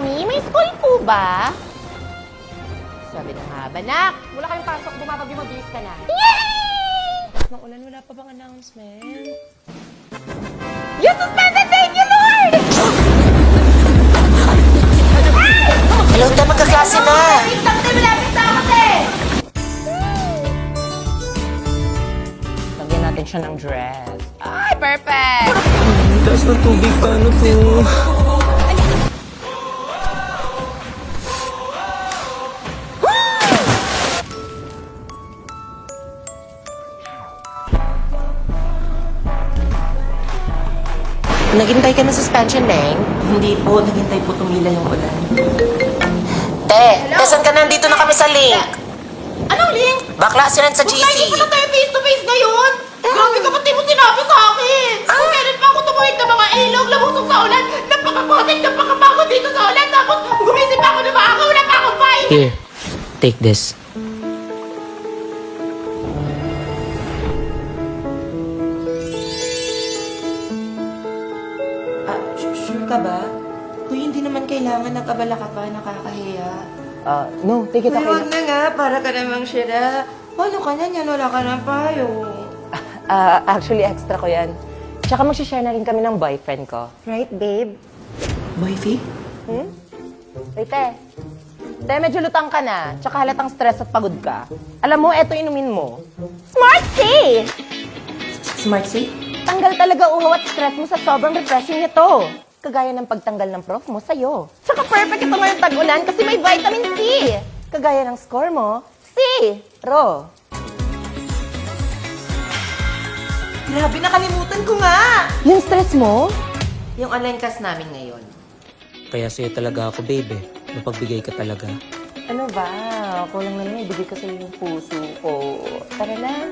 Mommy, may school po ba? Sabi na nga, banak, wala kayong pasok, bumabagyo, mabilis ka na. Yay! Nang ulan, wala pa bang announcement? You suspended! Thank you, Lord! Hello, tayo magkaklase na. Malapit na kasi! Lagyan natin siya ng dress. Ay, perfect! Taas ng tubig, paano to? Naghintay ka ng suspension, Neng? Hindi po, naghintay po tumila yung ulan. Saan ka nandito na kami sa link? Anong link? Bakla sila sa GC. Hindi pa na tayo face-to-face ngayon! Grabe ka, ba't di mo sinabi sa akin? Kung meron pa ako tumuhid ng mga ilog, labusok sa ulan, napakakotik, napakapagod dito sa ulan, tapos gumising pa ako na maaga, wala pa akong file! Here, take this. Sure ka ba? Kuya, hindi naman kailangan nag-abala ka pa, nakakahiya. No, take it Kuya, okay. wag na nga, para ka namang sira. Ano ka na yan? Wala ka ng payo. Actually, extra ko yan. Tsaka mag-share na rin kami ng boyfriend ko. Right, babe? Wifey? Te, medyo lutang ka na, tsaka halatang stress at pagod ka. Alam mo, eto inumin mo. Smart Tea! Smart safe? Tanggal talaga uhaw at stress mo sa sobrang refreshing nito. Kagaya ng pagtanggal ng prof mo sa'yo. Tsaka perfect ito ngayong tag-ulan kasi may vitamin C. Kagaya ng score mo, C. Ro. Grabe, nakalimutan ko nga! Yung stress mo? Yung online class namin ngayon. Kaya sa'yo talaga ako, babe eh. Mapagbigay ka talaga. Ano ba? Kulang na lang ibigay ko sa'yo yung puso ko. Tara na.